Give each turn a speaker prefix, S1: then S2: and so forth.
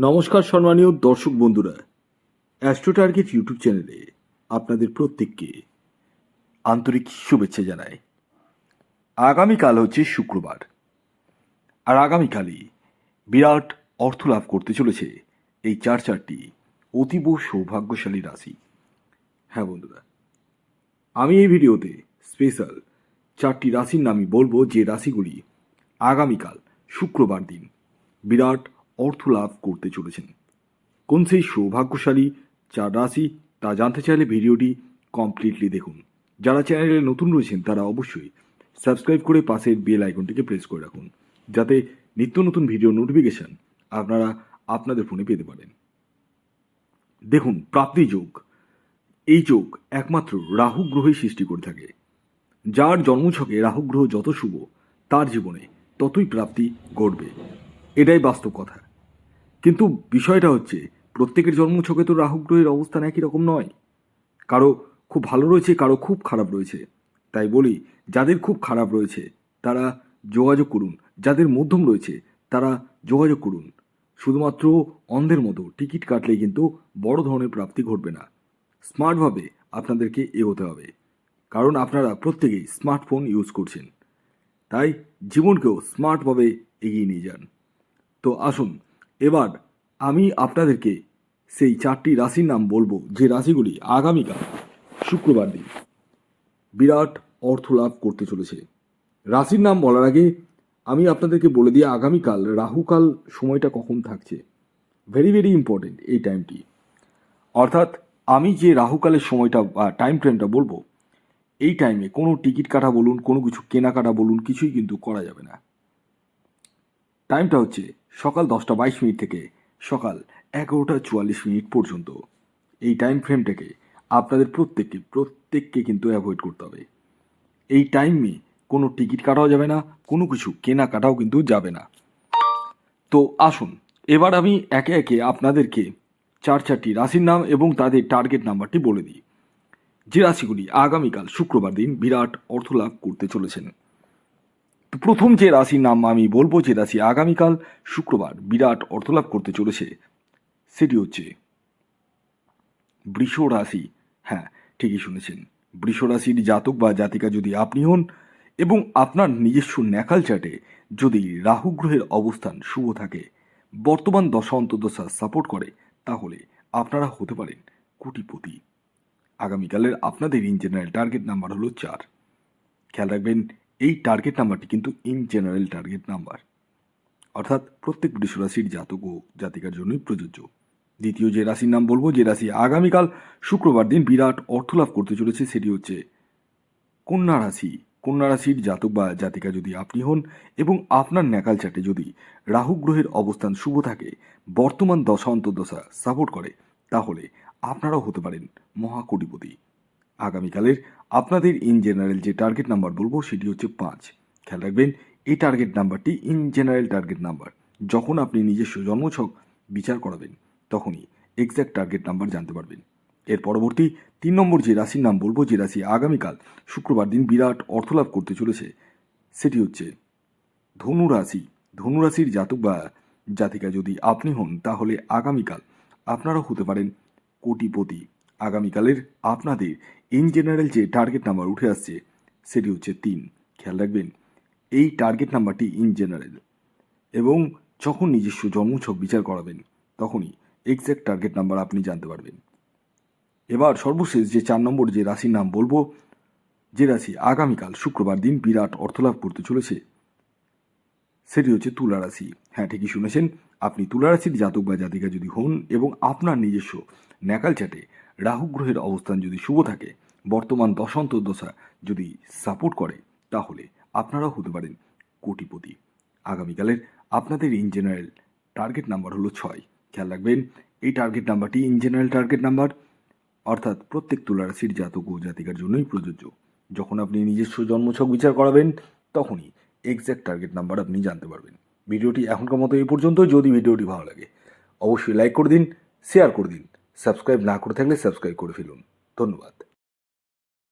S1: নমস্কার সম্মানীয় দর্শক বন্ধুরা, অ্যাস্ট্রো টার্গেট ইউটিউব চ্যানেলে আপনাদের প্রত্যেককে আন্তরিক শুভেচ্ছা জানাই। আগামীকাল হচ্ছে শুক্রবার, আর আগামীকালই বিরাট অর্থ লাভ করতে চলেছে এই চারটি অতীব সৌভাগ্যশালী রাশি। হ্যাঁ বন্ধুরা, আমি এই ভিডিওতে স্পেশাল চারটি রাশির নামই বলবো, যে রাশিগুলি আগামীকাল শুক্রবার দিন বিরাট অর্থ লাভ করতে চলেছেন। কোন সেই সৌভাগ্যশালী চার রাশি তা জানতে চাইলে ভিডিওটি কমপ্লিটলি দেখুন। যারা চ্যানেলে নতুন রয়েছেন তারা অবশ্যই সাবস্ক্রাইব করে পাশের বেল আইকনটিকে প্রেস করে রাখুন, যাতে নিত্য নতুন ভিডিও নোটিফিকেশান আপনারা আপনাদের ফোনে পেতে পারেন। দেখুন, প্রাপ্তি যোগ, এই যোগ একমাত্র রাহু গ্রহই সৃষ্টি করে থাকে। যার জন্মছকে রাহু গ্রহ যত শুভ, তার জীবনে ততই প্রাপ্তি ঘটবে, এটাই বাস্তব কথা। কিন্তু বিষয়টা হচ্ছে, প্রত্যেকের জন্মছকে তো রাহু গ্রহের অবস্থান একই রকম নয়। কারো খুব ভালো রয়েছে, কারো খুব খারাপ রয়েছে। তাই বলি, যাদের খুব খারাপ রয়েছে তারা যোগাযোগ করুন, যাদের মধ্যম রয়েছে তারা যোগাযোগ করুন। শুধুমাত্র অন্ধের মতো টিকিট কাটলেই কিন্তু বড় ধরনের প্রাপ্তি ঘটবে না। স্মার্টভাবে আপনাদেরকে এগোতে হবে, কারণ আপনারা প্রত্যেকেই স্মার্টফোন ইউজ করছেন। তাই জীবনকেও স্মার্টভাবে এগিয়ে নিয়ে যান। তো আসুন, এবার আমি আপনাদেরকে সেই চারটি রাশির নাম বলবো, যে রাশিগুলি আগামীকাল শুক্রবার দিন বিরাট অর্থ লাভ করতে চলেছে। রাশির নাম বলার আগে আমি আপনাদেরকে বলে দিই আগামীকাল রাহুকাল সময়টা কখন থাকছে। ভেরি ভেরি ইম্পর্টেন্ট এই টাইমটি। অর্থাৎ আমি যে রাহুকালের সময়টা বা টাইম ফ্রেমটা বলবো, এই টাইমে কোনো টিকিট কাটা বলুন, কোনো কিছু কেনাকাটা বলুন, কিছুই কিন্তু করা যাবে না। টাইমটা হচ্ছে সকাল 10:22 থেকে সকাল 11:44 পর্যন্ত। এই টাইম ফ্রেমটাকে আপনাদের প্রত্যেককে কিন্তু অ্যাভয়েড করতে হবে। এই টাইমে কোনো টিকিট কাটাও যাবে না, কোনো কিছু কেনাকাটাও কিন্তু যাবে না। তো আসুন, এবার আমি একে একে আপনাদেরকে চারটি রাশির নাম এবং তাদের টার্গেট নাম্বারটি বলে দিই, যে রাশিগুলি আগামীকাল শুক্রবার দিন বিরাট অর্থ লাভ করতে চলেছেন। তো প্রথম যে রাশির নাম আমি বলবো, যে রাশি আগামীকাল শুক্রবার বিরাট অর্থলাভ করতে চলেছে, সেটি হচ্ছে বৃষ রাশি। হ্যাঁ, ঠিকই শুনেছেন। বৃষ রাশির জাতক বা জাতিকা যদি আপনি হন এবং আপনার নিজস্ব ন্যাকাল চার্টে যদি রাহু গ্রহের অবস্থান শুভ থাকে, বর্তমান দশা অন্তর্দশা সাপোর্ট করে, তাহলে আপনারা হতে পারেন কোটিপতি। আগামীকালের আপনাদের ইন জেনারেল টার্গেট নাম্বার হলো 4। খেয়াল রাখবেন, এই টার্গেট নাম্বারটি কিন্তু ইন জেনারেল টার্গেট নাম্বার, অর্থাৎ প্রত্যেক বৃষ রাশির জাতক ও জাতিকার জন্যই প্রযোজ্য। দ্বিতীয় যে রাশির নাম বলবো, যে রাশি আগামীকাল শুক্রবার দিন বিরাট অর্থ লাভ করতে চলেছে, সেটি হচ্ছে কন্যা রাশি। কন্যা রাশির জাতক বা জাতিকা যদি আপনি হন এবং আপনার ন্যাকাল চাটে যদি রাহু গ্রহের অবস্থান শুভ থাকে, বর্তমান দশা অন্তর্দশা সাপোর্ট করে, তাহলে আপনারাও হতে পারেন মহাকোটিপতি। আগামীকালের আপনাদের ইন জেনারেল যে টার্গেট নাম্বার বলবো, সেটি হচ্ছে 5। খেয়াল রাখবেন, এই টার্গেট নাম্বারটি ইন জেনারেল টার্গেট নাম্বার। যখন আপনি নিজস্ব জন্মছক বিচার করাবেন, তখনই এক্স্যাক্ট টার্গেট নাম্বার জানতে পারবেন। এর পরবর্তী 3 নম্বর যে রাশির নাম বলবো, যে রাশি আগামীকাল শুক্রবার দিন বিরাট অর্থলাভ করতে চলেছে, সেটি হচ্ছে ধনু রাশি। ধনু রাশির জাতক বা জাতিকা যদি আপনি হন, তাহলে আগামীকাল আপনারাও হতে পারেন কোটিপতি। আগামীকালের আপনাদের ইন জেনারেল যে টার্গেট নাম্বার উঠে আসছে, সেটি হচ্ছে 3। খেয়াল রাখবেন, এই টার্গেট নাম্বারটি ইন জেনারেল, এবং যখন নিজস্ব জন্মছক বিচার করাবেন, তখনই এক্স্যাক্ট টার্গেট নাম্বার আপনি জানতে পারবেন। এবার সর্বশেষ যে 4 নম্বর যে রাশির নাম বলবো, যে রাশি আগামীকাল শুক্রবার দিন বিরাট অর্থলাভ করতে চলেছে, সেটি হচ্ছে তুলা রাশি। হ্যাঁ, ঠিকই শুনেছেন। আপনি তুলা রাশির জাতক বা জাতিকা যদি হন এবং আপনার নিজস্ব ন্যাকাল চাটে রাহু গ্রহের অবস্থান যদি শুভ থাকে, বর্তমান দশা যদি সাপোর্ট করে, তাহলে আপনারাও হতে পারেন কোটিপতি। আগামীকালের আপনাদের ইন জেনারেল টার্গেট নাম্বার হলো 6। খেয়াল রাখবেন, এই টার্গেট নাম্বারটি ইন জেনারেল টার্গেট নাম্বার, অর্থাৎ প্রত্যেক তুলা রাশির জাতক ও জাতিকার জন্যই প্রযোজ্য। যখন আপনি নিজস্ব জন্মছক বিচার করাবেন, তখনই এক্স্যাক্ট টার্গেট নাম্বার আপনি জানতে পারবেন। ভিডিওটি এখনকার মতো এই পর্যন্ত। যদি ভিডিওটি ভালো লাগে অবশ্যই লাইক করে দিন, শেয়ার করে দিন, সাবস্ক্রাইব না করে থাকলে সাবস্ক্রাইব করে ফেলুন। ধন্যবাদ।